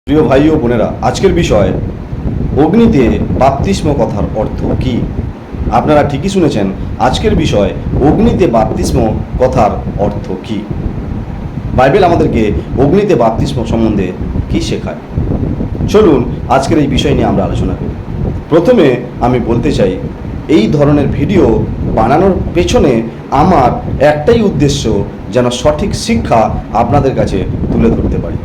প্রিয় ভাই ও বোনেরা, আজকের বিষয় অগ্নিতে বাপ্তিস্ম কথার অর্থ কি। আপনারা ঠিকই শুনেছেন, আজকের বিষয় অগ্নিতে বাপ্তিস্ম কথার অর্থ কি। বাইবেল আমাদেরকে অগ্নিতে বাপ্তিস্ম সম্বন্ধে কি শেখায়। চলুন আজকের এই বিষয় নিয়ে আমরা আলোচনা করি। প্রথমে আমি বলতে চাই, এই ধরনের ভিডিও বানানোর পেছনে আমার একটাই উদ্দেশ্য, যেন সঠিক শিক্ষা আপনাদের কাছে তুলে ধরতে পারি।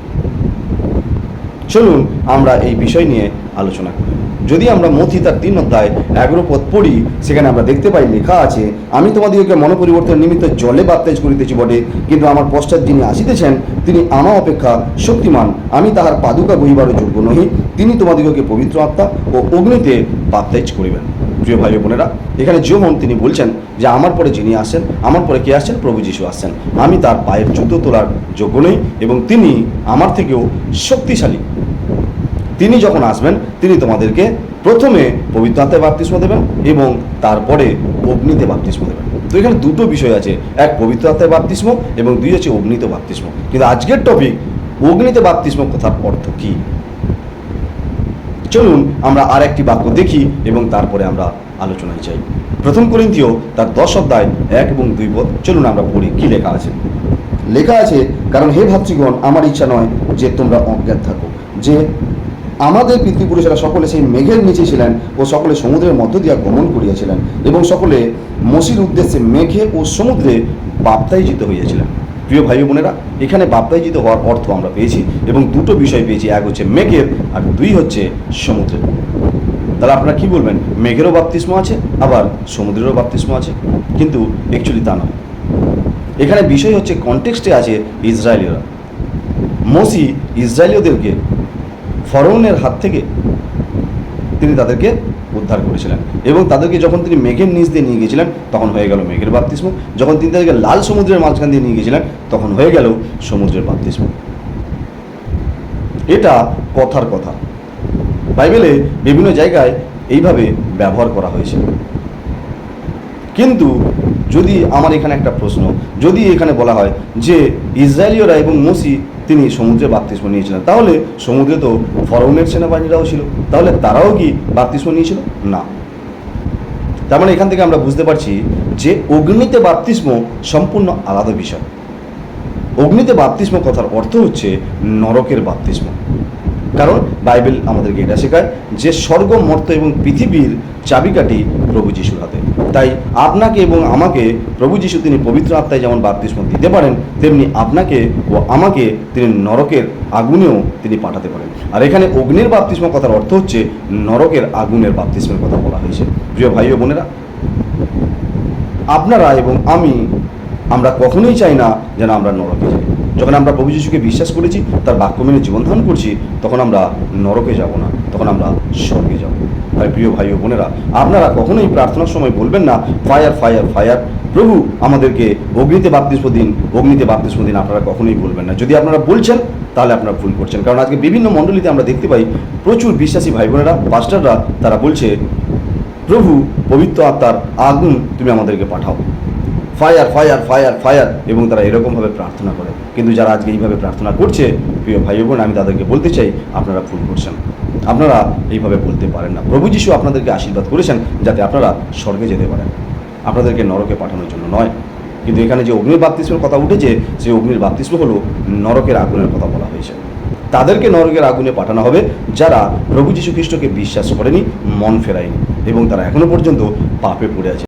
চলুন আমরা এই বিষয় নিয়ে আলোচনা করি। যদি আমরা মথি তার 3 অধ্যায় 11 পদ পড়ি, সেখানে আমরা দেখতে পাই লেখা আছে, আমি তোমাদিগকে মন পরিবর্তন নিমিত্ত জলে বাপ্তাইজ করিতেছি বটে, কিন্তু আমার পশ্চাৎ যিনি আসিতেছেন তিনি আমা অপেক্ষা শক্তিমান, আমি তাহার পাদুকা বহিবারও যোগ্য নহি, তিনি তোমাদিগকে পবিত্র আত্মা ও অগ্নিতে বাপ্তাইজ করিবেন। প্রিয় ভাই বোনেরা, এখানে যোহন তিনি বলছেন যে আমার পরে যিনি আসেন, আমার পরে কে আসছেন? প্রভু যীশু আসছেন। আমি তার পায়ের জুতো তোলার যোগ্য নই এবং তিনি আমার থেকেও শক্তিশালী। তিনি যখন আসবেন, তিনি তোমাদেরকে প্রথমে পবিত্র আত্মায় বাপ্তিস্ম দেবেন এবং তারপরে অগ্নিতে বাপ্তিস্ম দেবেন। তো এখানে দুটো বিষয় আছে, এক পবিত্র আত্মায় বাপ্তিস্ম এবং 2 হচ্ছে অগ্নিতে বাপ্তিস্ম। কিন্তু আজকের টপিক অগ্নিতে বাপ্তিস্ম কথার অর্থ কি। চলুন আমরা আর একটি বাক্য দেখি এবং তারপরে আমরা আলোচনায় যাই। প্রথম করিন্থীয় তার 10 অধ্যায় 1 এবং 2 পদ চলুন আমরা পড়ি। কি লেখা আছে? লেখা আছে, কারণ হে ভাতৃগণ, আমার ইচ্ছা নয় যে তোমরা অজ্ঞাত থাকো, যে আমাদের পিতৃপুরুষেরা সকলে সেই মেঘের নিচে ছিলেন ও সকলে সমুদ্রের মধ্য দিয়া গমন করিয়াছিলেন এবং সকলে মসির উদ্দেশ্যে মেঘে ও সমুদ্রে বাপ্তাইজিত হইয়াছিলেন। প্রিয় ভাই বোনেরা, এখানে বাপ্তাইজিত হওয়ার অর্থ আমরা পেয়েছি এবং দুটো বিষয় পেয়েছি, এক হচ্ছে মেঘের আর 2 হচ্ছে সমুদ্রের। তাহলে আপনারা কি বলবেন? মেঘেরও বাপ্তিস্ম আছে, আবার সমুদ্রেরও বাপ্তিস্ম আছে, কিন্তু অ্যাকচুয়ালি তা নয়। এখানে বিষয় হচ্ছে কনটেক্সটে আছে ইসরায়েলীয়রা। মসি ইসরায়েলীয়দেরকে ফরৌনের হাত থেকে তিনি তাদেরকে উদ্ধার করেছিলেন এবং তাদেরকে যখন তিনি মেঘের নিচ দিয়ে নিয়ে গিয়েছিলেন তখন হয়ে গেল মেঘের বাপ্তিস্ম, যখন তিনি তাদেরকে লাল সমুদ্রের মাঝখান দিয়ে নিয়ে গিয়েছিলেন তখন হয়ে গেল সমুদ্রের বাপ্তিস্ম। এটা কথার কথা, বাইবেলে বিভিন্ন জায়গায় এইভাবে ব্যবহার করা হয়েছে। কিন্তু যদি আমার এখানে একটা প্রশ্ন, যদি এখানে বলা হয় যে ইসরায়েলীয়রা এবং মসি তিনি সমুদ্রে বাপ্তিস্ম নিয়েছিলেন, তাহলে সমুদ্রে তো ফরৌনের সেনাবাহিনীরাও ছিল, তাহলে তারাও কি বাপ্তিস্ম নিয়েছিল? না। তার মানে এখান থেকে আমরা বুঝতে পারছি যে অগ্নিতে বাপ্তিস্ম সম্পূর্ণ আলাদা বিষয়। অগ্নিতে বাপ্তিস্ম কথার অর্থ হচ্ছে নরকের বাপ্তিস্ম। কারণ বাইবেল আমাদেরকে এটা শেখায় যে স্বর্গ, মর্ত এবং পৃথিবীর চাবিকাঠি প্রভু যিশুর হাতে। তাই আপনাকে এবং আমাকে প্রভু যিশু তিনি পবিত্র আত্মায় যেমন বাপ্তিস্ম দিতে পারেন, তেমনি আপনাকে ও আমাকে তিনি নরকের আগুনেও তিনি পাঠাতে পারেন। আর এখানে অগ্নির বাপ্তিস্ম কথার অর্থ হচ্ছে নরকের আগুনের বাপ্তিস্মের কথা বলা হয়েছে। প্রিয় ভাই ও বোনেরা, আপনারা এবং আমরা কখনোই চাই না যেন আমরা নরকে যাই। যখন আমরা প্রভু যিশুকে বিশ্বাস করেছি, তার বাক্য মেনে জীবনধারণ করছি, তখন আমরা নরকে যাব না, তখন আমরা স্বর্গে যাব। তাই প্রিয় ভাই ও বোনেরা, আপনারা কখনোই প্রার্থনার সময় বলবেন না ফায়ার ফায়ার ফায়ার, প্রভু আমাদেরকে অগ্নিতে বাপ্তিস্ম দিন, অগ্নিতে বাপ্তিস্ম দিন। আপনারা কখনোই বলবেন না। যদি আপনারা বলছেন তাহলে আপনারা ভুল করছেন। কারণ আজকে বিভিন্ন মণ্ডলীতে আমরা দেখতে পাই প্রচুর বিশ্বাসী ভাই বোনেরা, পাস্টাররা, তারা বলছে প্রভু পবিত্র আত্মার আগুন তুমি আমাদেরকে পাঠাও, ফায়ার ফায়ার ফায়ার ফায়ার, এবং তারা এরকমভাবে প্রার্থনা করে। কিন্তু যারা আজকে এইভাবে প্রার্থনা করছে, প্রিয় ভাই বোন, আমি তাদেরকে বলতে চাই আপনারা ভুল করছেন। আপনারা এইভাবে বলতে পারেন না। প্রভু যিশু আপনাদেরকে আশীর্বাদ করেছেন যাতে আপনারা স্বর্গে যেতে পারেন, আপনাদেরকে নরকে পাঠানোর জন্য নয়। কিন্তু এখানে যে অগ্নির বাপ্তিস্মের কথা উঠেছে, সেই অগ্নির বাপ্তিস্ম হলো নরকের আগুনের কথা বলা হয়েছে। তাদেরকে নরকের আগুনে পাঠানো হবে যারা প্রভু যীশু খ্রিস্টকে বিশ্বাস করেনি, মন ফেরায়নি এবং তারা এখনো পর্যন্ত পাপে পড়ে আছে।